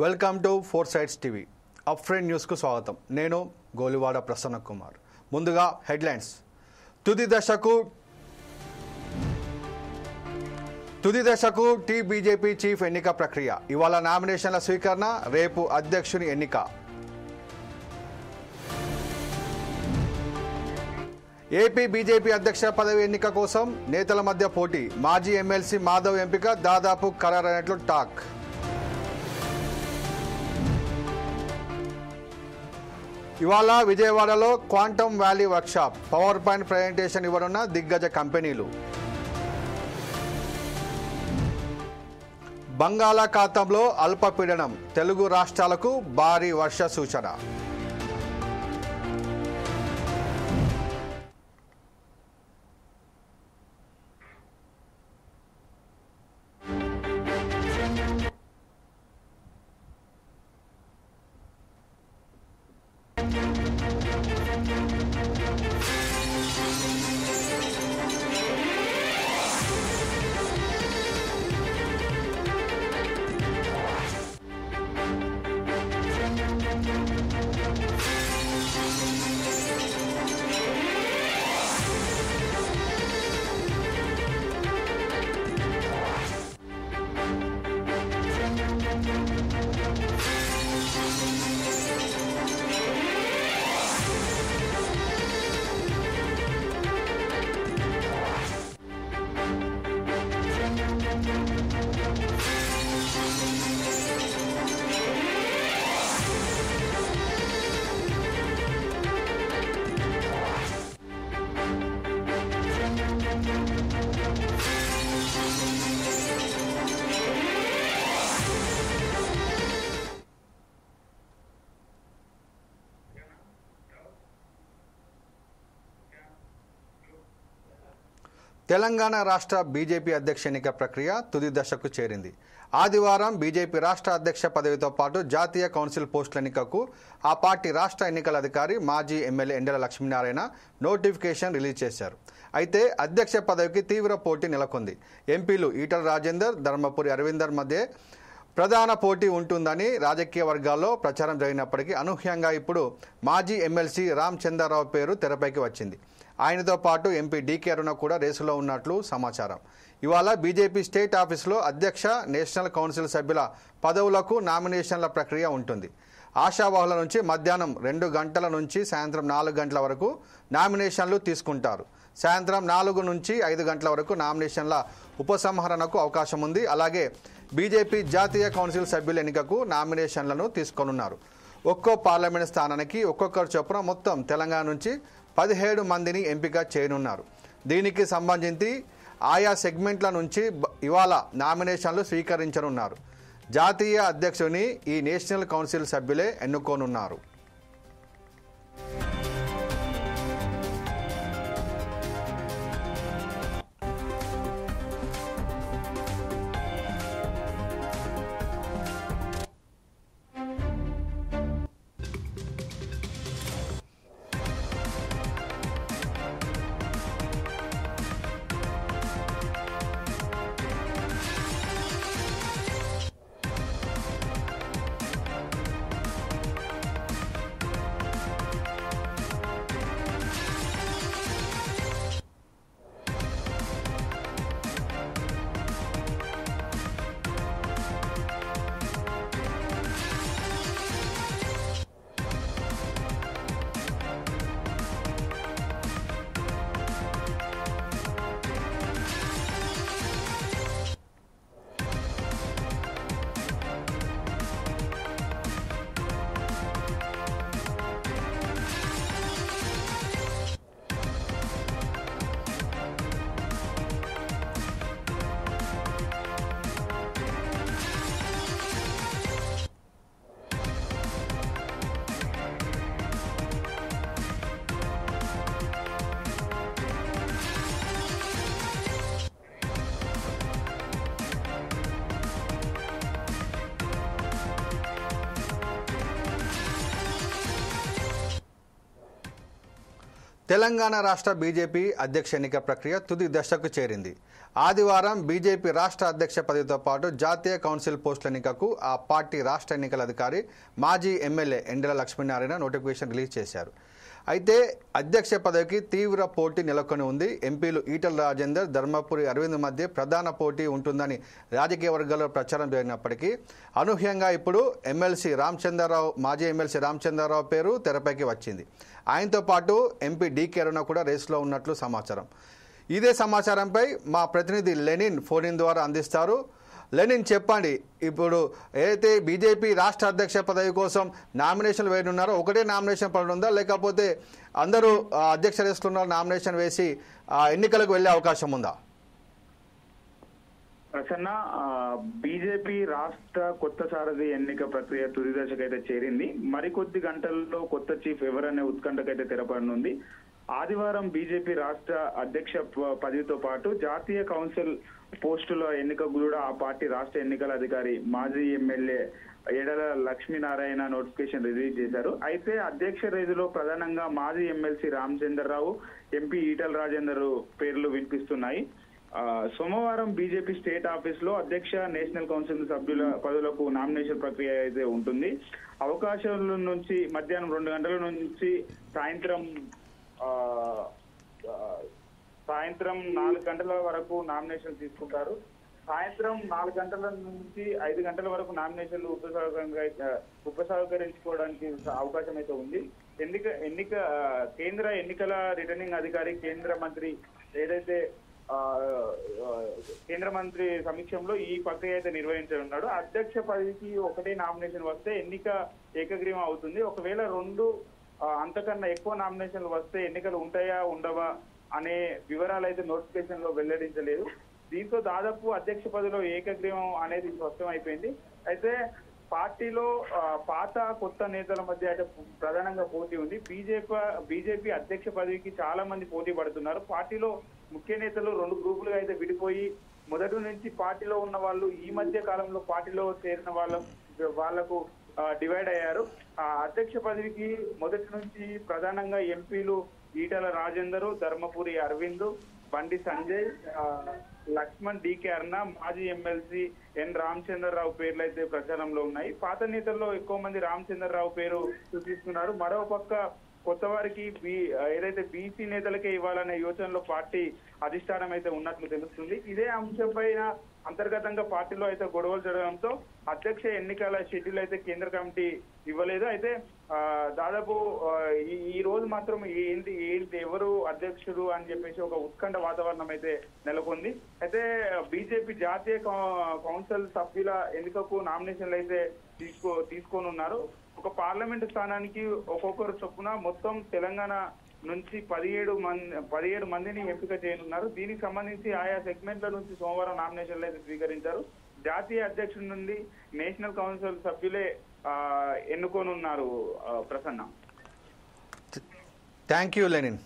Welcome to four sides TV. Up friend న్యూస్కు స్వాగతం. నేను గోలివాడ ప్రసన్న కుమార్. ముందుగా హెడ్లైన్స్. తుది దశకు బీజేపీ చీఫ్ ఎన్నిక ప్రక్రియ. ఇవాళ నామినేషన్ల స్వీకరణ, రేపు అధ్యక్షుని ఎన్నిక. ఏపీ బీజేపీ అధ్యక్ష పదవి ఎన్నిక కోసం నేతల మధ్య పోటీ. మాజీ ఎమ్మెల్సీ మాధవ్ ఎంపిక దాదాపు ఖరారైనట్లు టాక్. ఇవాళ విజయవాడలో quantum valley workshop, PowerPoint presentation ఇవ్వనున్న దిగ్గజ కంపెనీలు. బంగాళాఖాతంలో అల్పపీడనం, తెలుగు రాష్ట్రాలకు భారీ వర్ష సూచన. తెలంగాణ రాష్ట్ర బీజేపీ అధ్యక్ష ఎన్నిక ప్రక్రియ తుది దశకు చేరింది. ఆదివారం బీజేపీ రాష్ట్ర అధ్యక్ష పదవితో పాటు జాతీయ కౌన్సిల్ పోస్టుల ఎన్నికకు ఆ పార్టీ రాష్ట్ర ఎన్నికల అధికారి మాజీ ఎమ్మెల్యే ఎండల లక్ష్మీనారాయణ నోటిఫికేషన్ రిలీజ్ చేశారు. అయితే అధ్యక్ష పదవికి తీవ్ర పోటీ నెలకొంది. ఎంపీలు ఈటల రాజేందర్, ధర్మపురి అరవిందర్ మధ్య ప్రధాన పోటీ ఉంటుందని రాజకీయ వర్గాల్లో ప్రచారం జరిగినప్పటికీ అనూహ్యంగా ఇప్పుడు మాజీ ఎమ్మెల్సీ రామచంద్రరావు పేరు తెరపైకి వచ్చింది. ఆయనతో పాటు ఎంపీ డీకే అరుణ కూడా రేసులో ఉన్నట్లు సమాచారం. ఇవాళ బీజేపీ స్టేట్ ఆఫీసులో అధ్యక్ష, నేషనల్ కౌన్సిల్ సభ్యుల పదవులకు నామినేషన్ల ప్రక్రియ ఉంటుంది. ఆశావాహుల నుంచి మధ్యాహ్నం 2 గంటల నుంచి సాయంత్రం 4 గంటల వరకు నామినేషన్లు తీసుకుంటారు. సాయంత్రం 4 నుంచి 5 గంటల వరకు నామినేషన్ల ఉపసంహరణకు అవకాశం ఉంది. అలాగే బీజేపీ జాతీయ కౌన్సిల్ సభ్యుల ఎన్నికకు నామినేషన్లను తీసుకోనున్నారు. ఒక్కో పార్లమెంట్ స్థానానికి ఒక్కొక్కరు చొప్పున మొత్తం తెలంగాణ నుంచి 17 మందిని ఎంపిక చేయనున్నారు. దీనికి సంబంధించి ఆయా సెగ్మెంట్ల నుంచి ఇవాళ నామినేషన్లు స్వీకరించనున్నారు. జాతీయ అధ్యక్షుని ఈ నేషనల్ కౌన్సిల్ సభ్యులే ఎన్నుకోనున్నారు. తెలంగాణ రాష్ట్ర బీజేపీ అధ్యక్ష ఎన్నిక ప్రక్రియ తుది దశకు చేరింది. ఆదివారం బీజేపీ రాష్ట్ర అధ్యక్ష పదవితో పాటు జాతీయ కౌన్సిల్ పోస్టుల ఎన్నికకు ఆ పార్టీ రాష్ట్ర ఎన్నికల అధికారి మాజీ ఎమ్మెల్యే ఎండెల లక్ష్మీనారాయణ నోటిఫికేషన్ రిలీజ్ చేశారు. అయితే అధ్యక్ష పదవికి తీవ్ర పోటీ నెలకొని ఉంది. ఎంపీలు ఈటల రాజేందర్, ధర్మపురి అరవింద్ మధ్య ప్రధాన పోటీ ఉంటుందని రాజకీయ వర్గాల్లో ప్రచారం జరిగినప్పటికీ అనూహ్యంగా ఇప్పుడు మాజీ ఎమ్మెల్సీ రామచంద్రరావు పేరు తెరపైకి వచ్చింది. ఆయనతో పాటు ఎంపీ డీకే అరుణ కూడా రేసులో ఉన్నట్లు సమాచారం. ఇదే సమాచారంపై మా ప్రతినిధి లెనిన్ ఫోన్ ద్వారా అందిస్తారు. లెనిన్, చెప్పండి, ఇప్పుడు ఏదైతే బీజేపీ రాష్ట్ర అధ్యక్ష పదవి కోసం నామినేషన్లు వేయనున్నారో ఒకటే నామినేషన్ పడనుందా, లేకపోతే అందరూ అధ్యక్ష రేసులో ఉన్న నామినేషన్ వేసి ఎన్నికలకు వెళ్లే అవకాశం ఉందా? ప్రసన్న, బీజేపీ రాష్ట్ర కొత్త సారథి ఎన్నిక ప్రక్రియ తుది దశకైతే చేరింది. మరికొద్ది గంటల్లో కొత్త చీఫ్ ఎవరనే ఉత్కంఠకైతే తెరపడనుంది. ఆదివారం బీజేపీ రాష్ట్ర అధ్యక్ష పదవితో పాటు జాతీయ కౌన్సిల్ పోస్టుల ఎన్నికకు కూడా ఆ పార్టీ రాష్ట్ర ఎన్నికల అధికారి మాజీ ఎమ్మెల్యే ఎండెల లక్ష్మీనారాయణ నోటిఫికేషన్ రిలీజ్ చేశారు. అయితే అధ్యక్ష రేసులో ప్రధానంగా మాజీ ఎమ్మెల్సీ రామచంద్రరావు, ఎంపీ ఈటల రాజేందర్ పేర్లు వినిపిస్తున్నాయి. సోమవారం బీజేపీ స్టేట్ ఆఫీస్ లో అధ్యక్ష, నేషనల్ కౌన్సిల్ సభ్యుల పదవులకు నామినేషన్ ప్రక్రియ అయితే ఉంటుంది. అవకాశాల నుంచి మధ్యాహ్నం 2 గంటల నుంచి సాయంత్రం 4 గంటల వరకు నామినేషన్ తీసుకుంటారు. సాయంత్రం 4 గంటల నుంచి 5 గంటల వరకు నామినేషన్లు ఉపసంహరించుకోవడానికి అవకాశం అయితే ఉంది. కేంద్ర ఎన్నికల రిటర్నింగ్ అధికారి కేంద్ర మంత్రి సమీక్షంలో ఈ ప్రక్రియ అయితే నిర్వహించనున్నాడు. అధ్యక్ష పదవికి ఒకటే నామినేషన్ వస్తే ఎన్నిక ఏకగ్రీవం అవుతుంది. ఒకవేళ 2 అంతకన్నా ఎక్కువ నామినేషన్లు వస్తే ఎన్నికలు ఉంటాయా ఉండవా అనే వివరాలు అయితే నోటిఫికేషన్ లో వెల్లడించలేదు. దీంతో దాదాపు అధ్యక్ష పదవిలో ఏకగ్రీవం అనేది స్పష్టం అయిపోయింది. అయితే పార్టీలో పాత కొత్త నేతల మధ్య అయితే ప్రధానంగా పోటీ ఉంది. బీజేపీ అధ్యక్ష పదవికి చాలా మంది పోటీ పడుతున్నారు. పార్టీలో ముఖ్య నేతలు 2 గ్రూపులుగా అయితే విడిపోయి మొదటి నుంచి పార్టీలో ఉన్న వాళ్ళు ఈ మధ్య కాలంలో పార్టీలో చేరిన వాళ్లకు డివైడ్ అయ్యారు. అధ్యక్ష పదవికి మొదటి నుంచి ప్రధానంగా ఎంపీలు ఈటల రాజేందర్, ధర్మపురి అరవింద్, బండి సంజయ్, లక్ష్మణ్, డీకే అరుణ, మాజీ ఎమ్మెల్సీ ఎన్ రామచంద్రరావు పేర్లు అయితే ప్రచారంలో ఉన్నాయి. పాత నేతల్లో ఎక్కువ మంది రామచంద్రరావు పేరు సూచిస్తున్నారు. మరో పక్క కొత్త వారికి ఏదైతే బీసీ నేతలకే ఇవ్వాలనే యోచనలో పార్టీ అధిష్టానం అయితే ఉన్నట్లు తెలుస్తుంది. ఇదే అంశంపైన అంతర్గతంగా పార్టీలో అయితే గొడవలు జరగడంతో అధ్యక్ష ఎన్నికల షెడ్యూల్ అయితే కేంద్ర కమిటీ ఇవ్వలేదు. అయితే దాదాపు ఈ రోజు మాత్రం ఏంటి ఎవరు అధ్యక్షుడు అని చెప్పేసి ఒక ఉత్కంఠ వాతావరణం అయితే నెలకొంది. అయితే బీజేపీ జాతీయ కౌన్సిల్ సభ్యుల ఎన్నికకు నామినేషన్లు అయితే తీసుకోనున్నారు. ఒక పార్లమెంటు స్థానానికి ఒక్కొక్కరు చొప్పున మొత్తం తెలంగాణ నుంచి 17 మందిని ఎంపిక చేయనున్నారు. దీనికి సంబంధించి ఆయా సెగ్మెంట్ల నుంచి సోమవారం నామినేషన్లు అయితే స్వీకరించారు. జాతీయ అధ్యక్షుడి నుండి నేషనల్ కౌన్సిల్ సభ్యులే ఎన్నుకోనున్నారు. Prasanna, thank you Lenin.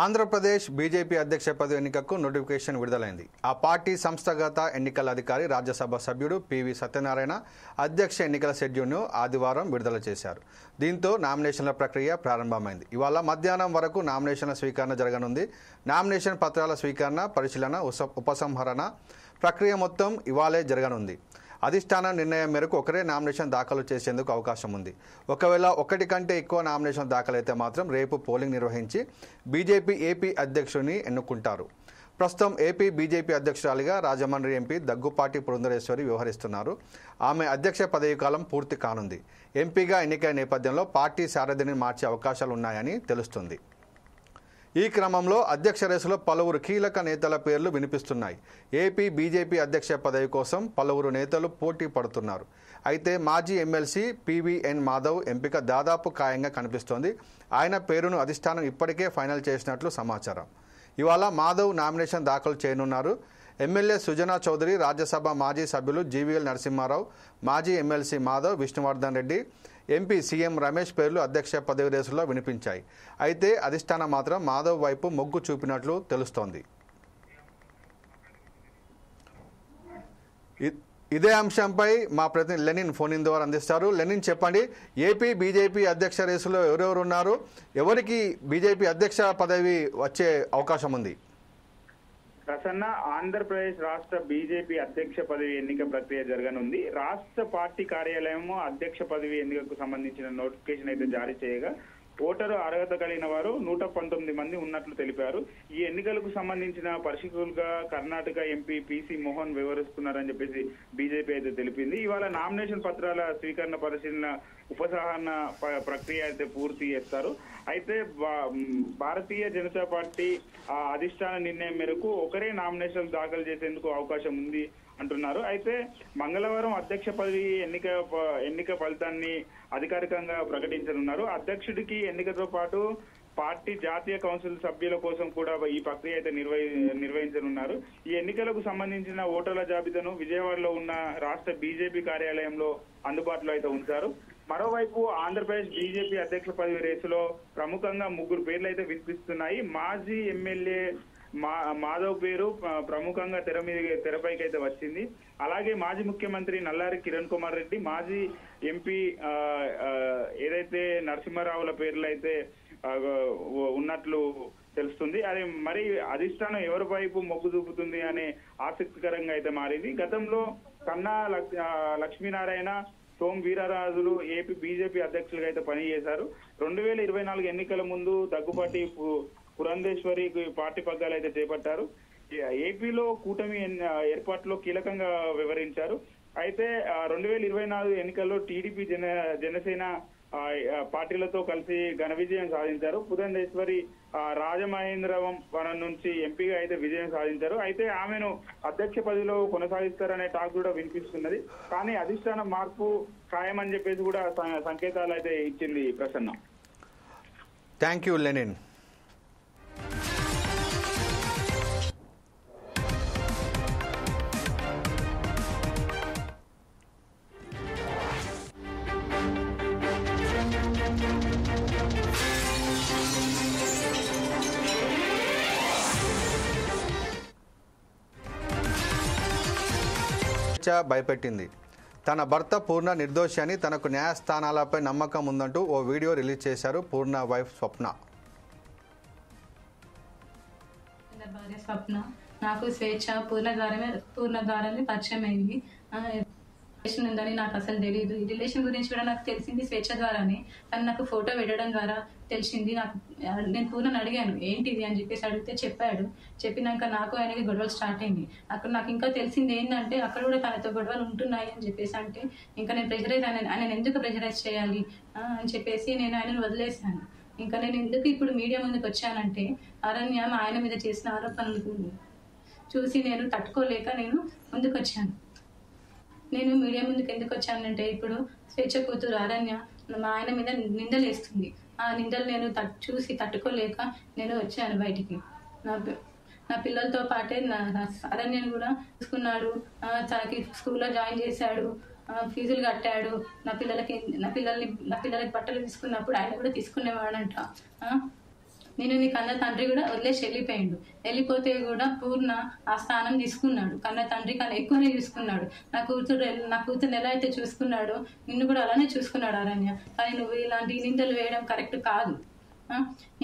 Andhra Pradesh BJP అధ్యక్ష పదవి ఎన్నికకు నోటిఫికేషన్ విడుదలైంది. ఆ పార్టీ సంస్థాగత ఎన్నికల అధికారి, రాజ్యసభ సభ్యుడు పివి సత్యనారాయణ అధ్యక్ష ఎన్నికల షెడ్యూల్ను ఆదివారం విడుదల చేశారు. దీంతో నామినేషన్ల ప్రక్రియ ప్రారంభమైంది. ఇవాళ మధ్యాహ్నం వరకు నామినేషన్ల స్వీకరణ జరగనుంది. నామినేషన్ పత్రాల స్వీకరణ, పరిశీలన, ఉపసంహరణ ప్రక్రియ మొత్తం ఇవాళే జరగనుంది. అధిష్టానం నిర్ణయం మేరకు ఒకరే నామినేషన్ దాఖలు చేసేందుకు అవకాశం ఉంది. ఒకవేళ ఒకటి కంటే ఎక్కువ నామినేషన్ దాఖలైతే మాత్రం రేపు పోలింగ్ నిర్వహించి బీజేపీ ఏపీ అధ్యక్షుడిని ఎన్నుకుంటారు. ప్రస్తుతం ఏపీ బీజేపీ అధ్యక్షురాలిగా రాజమండ్రి ఎంపీ దగ్గుపాటి పురంధరేశ్వరి వ్యవహరిస్తున్నారు. ఆమె అధ్యక్ష పదవీ కాలం పూర్తి కానుంది. ఎంపీగా ఎన్నికైన నేపథ్యంలో పార్టీ సారథిని మార్చే అవకాశాలు ఉన్నాయని తెలుస్తుంది. ఈ క్రమంలో అధ్యక్ష రేసులో పలువురు కీలక నేతల పేర్లు వినిపిస్తున్నాయి. ఏపీ బీజేపీ అధ్యక్ష పదవి కోసం పలువురు నేతలు పోటీ పడుతున్నారు. అయితే మాజీ ఎమ్మెల్సీ పివిఎన్ మాధవ్ ఎంపిక దాదాపు ఖాయంగా కనిపిస్తోంది. ఆయన పేరును అధిష్టానం ఇప్పటికే ఫైనల్ చేసినట్లు సమాచారం. ఇవాళ మాధవ్ నామినేషన్ దాఖలు చేయనున్నారు. ఎమ్మెల్యే సుజనా చౌదరి, రాజ్యసభ మాజీ సభ్యులు జీవీఎల్ నరసింహారావు, మాజీ MLC Madhav, Vishnuvardhan Reddy, MP CM Ramesh పేర్లు అధ్యక్ష పదవి రేసులో వినిపించాయి. అయితే అధిష్టానం మాత్రం మాధవ్ వైపు మొగ్గు చూపినట్లు తెలుస్తోంది. ఇదే అంశంపై మా ప్రతినిధి లెనిన్ ఫోన్ ఇన్ ద్వారా అందిస్తారు. లెనిన్, చెప్పండి, ఏపీ బీజేపీ అధ్యక్ష రేసులో ఎవరెవరు ఉన్నారు? ఎవరికి బీజేపీ అధ్యక్ష పదవి వచ్చే అవకాశం ఉంది? ప్రసన్న, ఆంధ్రప్రదేశ్ రాష్ట్ర బీజేపీ అధ్యక్ష పదవి ఎన్నిక ప్రక్రియ జరగనుంది. రాష్ట్ర పార్టీ కార్యాలయం అధ్యక్ష పదవి ఎన్నికకు సంబంధించిన నోటిఫికేషన్ అయితే జారీ చేయగా ఓటరు అర్హత కలిగిన వారు 119 మంది ఉన్నట్లు తెలిపారు. ఈ ఎన్నికలకు సంబంధించిన పరిశీలకులుగా కర్ణాటక ఎంపీ పీసీ మోహన్ వ్యవహరిస్తున్నారని చెప్పేసి బీజేపీ అయితే తెలిపింది. ఇవాళ నామినేషన్ పత్రాల స్వీకరణ పరిశీలన ఉపసంహరణ ప్రక్రియ అయితే పూర్తి చేస్తారు. అయితే భారతీయ జనతా పార్టీ అధిష్టాన నిర్ణయం మేరకు ఒకరే నామినేషన్ దాఖలు చేసేందుకు అవకాశం ఉంది అంటున్నారు. అయితే మంగళవారం అధ్యక్ష పదవి ఎన్నిక ఫలితాన్ని అధికారికంగా ప్రకటించనున్నారు. అధ్యక్షుడికి ఎన్నికతో పాటు పార్టీ జాతీయ కౌన్సిల్ సభ్యుల కోసం కూడా ఈ ప్రక్రియ అయితే నిర్వహించనున్నారు. ఈ ఎన్నికలకు సంబంధించిన ఓటర్ల జాబితాను విజయవాడలో ఉన్న రాష్ట్ర బీజేపీ కార్యాలయంలో అందుబాటులో అయితే ఉంచారు. మరోవైపు ఆంధ్రప్రదేశ్ బీజేపీ అధ్యక్ష పదవి రేసులో ప్రముఖంగా 3 పేర్లు అయితే వినిపిస్తున్నాయి. మాజీ ఎమ్మెల్యే మాధవ్ పేరు ప్రముఖంగా తెరపైకి అయితే వచ్చింది. అలాగే మాజీ ముఖ్యమంత్రి నల్లారి కిరణ్ కుమార్ రెడ్డి, మాజీ ఎంపీ ఏదైతే నరసింహారావుల పేర్లు అయితే ఉన్నట్లు తెలుస్తుంది. అది మరి అధిష్టానం ఎవరి వైపు మొగ్గు చూపుతుంది అనే ఆసక్తికరంగా అయితే మారింది. గతంలో కన్నా లక్ష్మీనారాయణ, సోమ్ వీర్రాజులు ఏపీ బీజేపీ అధ్యక్షులుగా అయితే పనిచేశారు. 2024 ఎన్నికల ముందు దగ్గుపాటి పురంధేశ్వరి పార్టీ పగ్గాలు అయితే చేపట్టారు. ఏపీలో కూటమి ఏర్పాటులో కీలకంగా వివరించారు. అయితే 2024 ఎన్నికల్లో టీడీపీ జనసేన పార్టీలతో కలిసి ఘన విజయం సాధించారు. పురంధేశ్వరి రాజమహేంద్రవరం నుంచి ఎంపీగా అయితే విజయం సాధించారు. అయితే ఆమెను అధ్యక్ష పదవిలో కొనసాగిస్తారనే టాక్ కూడా వినిపిస్తున్నది. కానీ అధిష్టానం మార్పు ఖాయమని చెప్పేసి కూడా సంకేతాలు అయితే ఇచ్చింది. Prasanna, thank you Lenin. భయపెట్టింది. తన భర్త పూర్ణ నిర్దోషి అని, తనకు న్యాయస్థానాలపై నమ్మకం ఉందంటూ ఓ వీడియో రిలీజ్ చేశారు పూర్ణ వైఫ్ స్వప్న. భార్య స్వప్న నాకు స్వేచ్ఛ పూర్ణ ద్వారానే పరిచయం అయింది. రిలేషన్ ఉందని నాకు అసలు తెలియదు. ఈ రిలేషన్ గురించి కూడా నాకు తెలిసింది స్వేచ్ఛ ద్వారానే. తను నాకు ఫోటో పెట్టడం ద్వారా తెలిసింది. నేను పూర్ణని అడిగాను ఏంటిది అని చెప్పేసి అడిగితే చెప్పాడు. చెప్పినాక నాకు ఆయనకి గొడవలు స్టార్ట్ అయింది. అక్కడ నాకు ఇంకా తెలిసింది ఏంటంటే అక్కడ కూడా తనతో గొడవలు ఉంటున్నాయి అని చెప్పేసి అంటే ఇంకా నేను ఆయన ఎందుకు ప్రెజరైజ్ చేయాలి అని చెప్పేసి నేను ఆయనను వదిలేశాను. ఇంకా నేను ఎందుకు ఇప్పుడు మీడియా ముందుకు వచ్చానంటే అరణ్య ఆయన మీద చేసిన ఆరోపణలు చూసి నేను తట్టుకోలేక నేను ముందుకు వచ్చాను. నేను మీడియా ముందుకు ఎందుకు వచ్చానంటే ఇప్పుడు స్వేచ్ఛ కూతురు అరణ్య మా ఆయన మీద నిందలు వేస్తుంది. ఆ నిందలు నేను చూసి తట్టుకోలేక నేను వచ్చాను బయటికి. నా పిల్లలతో పాటే అరణ్యను కూడా చూసుకున్నాడు. తనకి స్కూల్లో జాయిన్ చేశాడు, ఫీజులు కట్టాడు. నా పిల్లలకి బట్టలు తీసుకున్నప్పుడు ఆయన కూడా తీసుకునేవాడంట. నేను నీ కన్న తండ్రి కూడా వదిలేసి వెళ్ళిపోతే కూడా పూర్ణ ఆ స్థానం తీసుకున్నాడు. కన్న తండ్రి కన్నా ఎక్కువనే చూసుకున్నాడు. నా కూతురు ఎలా అయితే చూసుకున్నాడో నిన్ను కూడా అలానే చూసుకున్నాడు అరణ్య. కానీ నువ్వు ఇలాంటి నిందలు వేయడం కరెక్ట్ కాదు.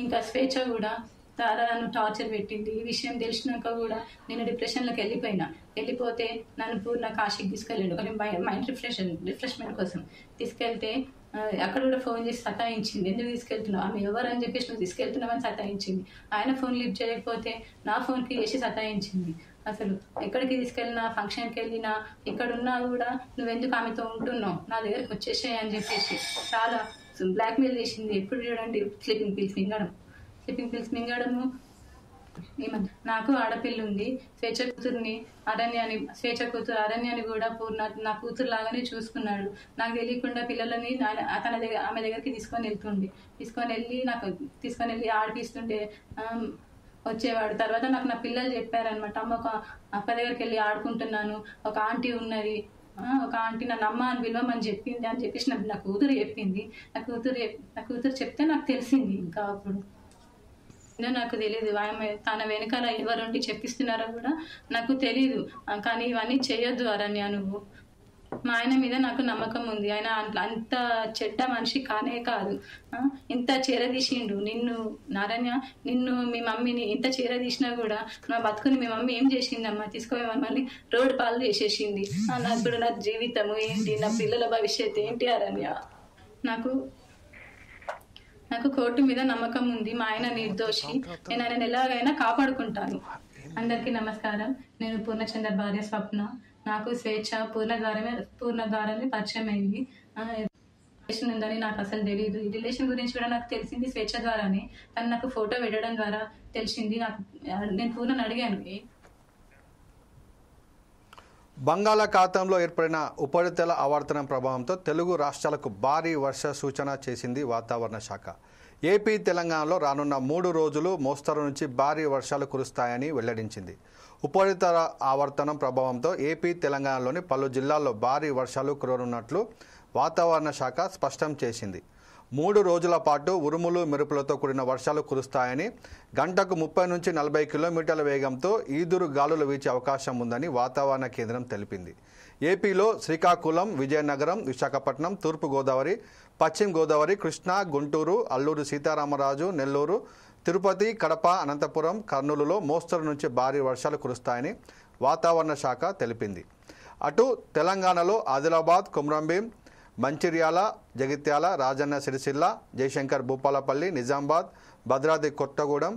ఇంకా స్వేచ్ఛ కూడా తార నన్ను టార్చర్ పెట్టింది. ఈ విషయం తెలిసినాక కూడా నేను డిప్రెషన్లోకి వెళ్ళిపోతే నన్ను పూర్ణ కాశీకి తీసుకెళ్ళాడు మైండ్ రిఫ్రెష్మెంట్ కోసం తీసుకెళ్తే అక్కడ కూడా ఫోన్ చేసి సతాయించింది. ఎందుకు తీసుకెళ్తున్నావు, ఆమె ఎవరు అని చెప్పేసి నువ్వు తీసుకెళ్తున్నావని సతాయించింది. ఆయన ఫోన్ లిఫ్ట్ చేయకపోతే నా ఫోన్కి చేసి సతాయించింది. అసలు ఎక్కడికి తీసుకెళ్ళినా, ఫంక్షన్కి వెళ్ళినా, ఇక్కడున్నా కూడా నువ్వెందుకు ఆమెతో ఉంటున్నావు, నా దగ్గరకు వచ్చేసాయి అని చెప్పేసి చాలా బ్లాక్మెయిల్ చేసింది. ఎప్పుడు చూడండి స్లీపింగ్ పిల్స్ మింగడము. నాకు ఆడపిల్ల ఉంది, స్వేచ్ఛ కూతురు అరణ్యాన్ని కూడా పూర్ణ నా కూతురు లాగానే చూసుకున్నాడు. నాకు తెలియకుండా పిల్లలని ఆమె దగ్గరికి తీసుకొని వెళ్ళి ఆడిపిస్తుంటే వచ్చేవాడు. తర్వాత నాకు నా పిల్లలు చెప్పారనమాట, అమ్మ ఒక అక్క దగ్గరికి వెళ్ళి ఆడుకుంటున్నాను, ఒక ఆంటీ ఉన్నది, ఒక ఆంటీ నన్ను అమ్మ అని పిలవమని చెప్పింది అని చెప్పేసి నా కూతురు చెప్పింది. నా కూతురు చెప్తే నాకు తెలిసింది. ఇంకా అప్పుడు నాకు తెలియదు ఆమె తన వెనకాల ఎవరుండి చెప్పిస్తున్నారో కూడా నాకు తెలీదు. కానీ ఇవన్నీ చేయొద్దు అరణ్య, నువ్వు. మా ఆయన మీద నాకు నమ్మకం ఉంది. ఆయన అంత చెడ్డ మనిషి కానే కాదు. ఇంత చేరదీసిండు నిన్ను నారణ్య, నిన్ను మీ మమ్మీని ఇంత చేరదీసినా కూడా నా బతుకుని మీ మమ్మీ ఏం చేసిందమ్మా, తీసుకుపోయి మమ్మల్ని రోడ్డు పాలు చేసేసింది. ఇప్పుడు నా జీవితము ఏంటి, నా పిల్లల భవిష్యత్తు ఏంటి అరణ్య? నాకు కోర్టు మీద నమ్మకం ఉంది. మా ఆయన నిర్దోషి, నేను ఆయన ఎలాగైనా కాపాడుకుంటాను. అందరికీ నమస్కారం. నేను పూర్ణచంద్ర భార్య స్వప్న. నాకు స్వేచ్ఛ పూర్ణ ద్వారానే పరిచయం అయింది. రిలేషన్ ఉందని నాకు అసలు తెలియదు. ఈ రిలేషన్ గురించి కూడా నాకు తెలిసింది స్వేచ్ఛ ద్వారానే. కానీ నాకు ఫోటో పెట్టడం ద్వారా తెలిసింది. నేను పూర్ణని అడిగాను. బంగాళాఖాతంలో ఏర్పడిన ఉపరితల ఆవర్తనం ప్రభావంతో తెలుగు రాష్ట్రాలకు భారీ వర్ష సూచన చేసింది వాతావరణ శాఖ. ఏపీ, తెలంగాణలో రానున్న 3 రోజులు మోస్తరు నుంచి భారీ వర్షాలు కురుస్తాయని వెల్లడించింది. ఉపరితల ఆవర్తనం ప్రభావంతో ఏపీ, తెలంగాణలోని పలు జిల్లాల్లో భారీ వర్షాలు కురనున్నట్లు వాతావరణ శాఖ స్పష్టం చేసింది. 3 రోజుల పాటు ఉరుములు మెరుపులతో కూడిన వర్షాలు కురుస్తాయని, గంటకు 30 నుంచి 40 కిలోమీటర్ల వేగంతో ఈదురు గాలులు వీచే అవకాశం ఉందని వాతావరణ కేంద్రం తెలిపింది. ఏపీలో శ్రీకాకుళం, విజయనగరం, విశాఖపట్నం, తూర్పుగోదావరి, పశ్చిమ గోదావరి, కృష్ణా, గుంటూరు, అల్లూరు సీతారామరాజు, నెల్లూరు, తిరుపతి, కడప, అనంతపురం, కర్నూలులో మోస్తరు నుంచి భారీ వర్షాలు కురుస్తాయని వాతావరణ శాఖ తెలిపింది. అటు తెలంగాణలో ఆదిలాబాద్, కొమరంభీం, మంచిర్యాల, జగిత్యాల, రాజన్న సిరిసిల్ల, జయశంకర్ భూపాలపల్లి, నిజామాబాద్, భద్రాద్రి కొత్తగూడెం,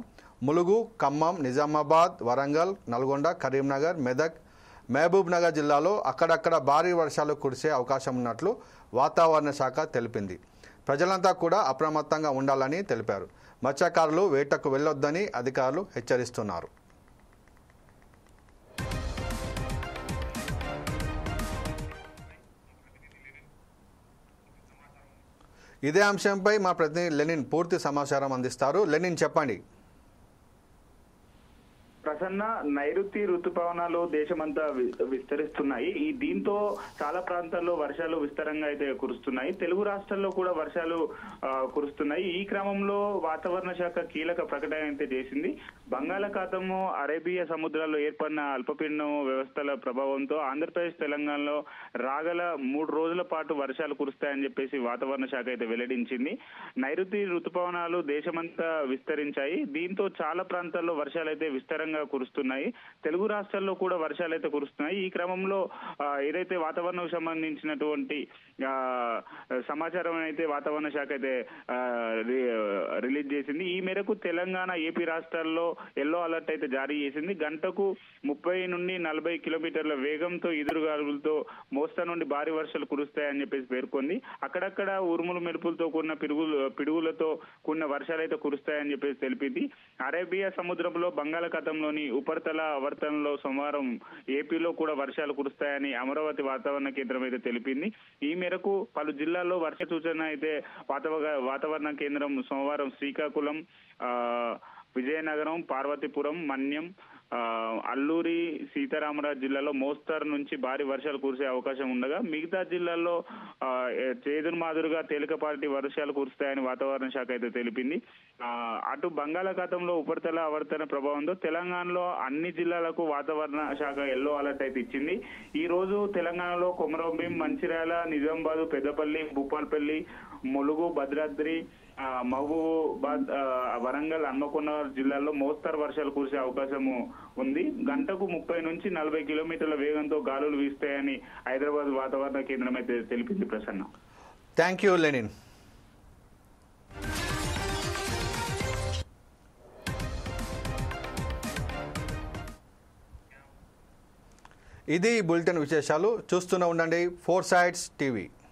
ములుగు, ఖమ్మం, నిజామాబాద్, వరంగల్, నల్గొండ, కరీంనగర్, మెదక్, మహబూబ్ నగర్ జిల్లాలో అక్కడక్కడ భారీ వర్షాలు కురిసే అవకాశం ఉన్నట్లు వాతావరణ శాఖ తెలిపింది. ప్రజలంతా కూడా అప్రమత్తంగా ఉండాలని తెలిపారు. మత్స్యకారులు వేటకు వెళ్లొద్దని అధికారులు హెచ్చరిస్తున్నారు. ఇదే అంశంపై మా ప్రతినిధి లెనిన్ పూర్తి సమాచారం అందిస్తారు. లెనిన్, చెప్పండి. ప్రసన్న, నైరుతి ఋతుపవనాలు దేశమంతా విస్తరిస్తున్నాయి. దీంతో చాలా ప్రాంతాల్లో వర్షాలు విస్తారంగా అయితే కురుస్తున్నాయి. తెలుగు రాష్ట్రాల్లో కూడా వర్షాలు కురుస్తున్నాయి. ఈ క్రమంలో వాతావరణ శాఖ కీలక ప్రకటన అయితే చేసింది. బంగాళాఖాతము, అరేబియా సముద్రాల్లో ఏర్పడిన అల్పపీడనం వ్యవస్థల ప్రభావంతో ఆంధ్రప్రదేశ్, తెలంగాణలో రాగల 3 రోజుల పాటు వర్షాలు కురుస్తాయని చెప్పేసి వాతావరణ శాఖ అయితే వెల్లడించింది. నైరుతి ఋతుపవనాలు దేశమంతా విస్తరించాయి. దీంతో చాలా ప్రాంతాల్లో వర్షాలు అయితే విస్తారంగా కురుస్తున్నాయి. తెలుగు రాష్ట్రాల్లో కూడా వర్షాలు అయితే కురుస్తున్నాయి. ఈ క్రమంలో ఏదైతే వాతావరణం సంబంధించినటువంటి సమాచారం అయితే వాతావరణ శాఖ అయితే రిలీజ్ చేసింది. ఈ మేరకు తెలంగాణ, ఏపీ రాష్ట్రాల్లో ఎల్లో అలర్ట్ అయితే జారీ చేసింది. గంటకు 30 నుండి 40 కిలోమీటర్ల వేగంతో ఎదురుగాలులతో మోస్తరు నుండి భారీ వర్షాలు కురుస్తాయని చెప్పేసి పేర్కొంది. అక్కడక్కడ ఉరుములు మెరుపులతో కూడిన పిడుగులతో కూడిన వర్షాలు అయితే కురుస్తాయని చెప్పేసి తెలిపింది. అరేబియా సముద్రంలో బంగాళాఖాతంలోని ఉపరితల ఆవర్తనంలో సోమవారం ఏపీలో కూడా వర్షాలు కురుస్తాయని అమరావతి వాతావరణ కేంద్రం అయితే తెలిపింది. ఈ మేరకు పలు జిల్లాల్లో వర్ష సూచన అయితే వాతావరణ కేంద్రం సోమవారం శ్రీకాకుళం, విజయనగరం, పార్వతీపురం, మన్యం, అల్లూరి సీతారామరాజు జిల్లాలో మోస్తరు నుంచి భారీ వర్షాలు కురిసే అవకాశం ఉండగా మిగతా జిల్లాల్లో చేదురు మాదురుగా తేలికపాటి వర్షాలు కురుస్తాయని వాతావరణ శాఖ అయితే తెలిపింది. అటు బంగాళాఖాతంలో ఉపరితల ఆవర్తన ప్రభావంతో తెలంగాణలో అన్ని జిల్లాలకు వాతావరణ శాఖ ఎల్లో అలర్ట్ అయితే ఇచ్చింది. ఈ రోజు తెలంగాణలో కొమరంభీం, మంచిర్యాల, నిజామాబాద్, పెద్దపల్లి, భూపాలపల్లి, ములుగు, భద్రాద్రి, మహబూబాద్, వరంగల్, హన్మకొండ జిల్లాల్లో మోస్తరు వర్షాలు కురిసే అవకాశం ఉంది. గంటకు 30 నుంచి 40 కిలోమీటర్ల వేగంతో గాలులు వీస్తాయని హైదరాబాద్ వాతావరణ కేంద్రం అయితే తెలిపింది. Prasanna, thank you Lenin. ఇది బులెటిన్ విశేషాలు. చూస్తూనే ఉండండి 4 Sides టీవీ.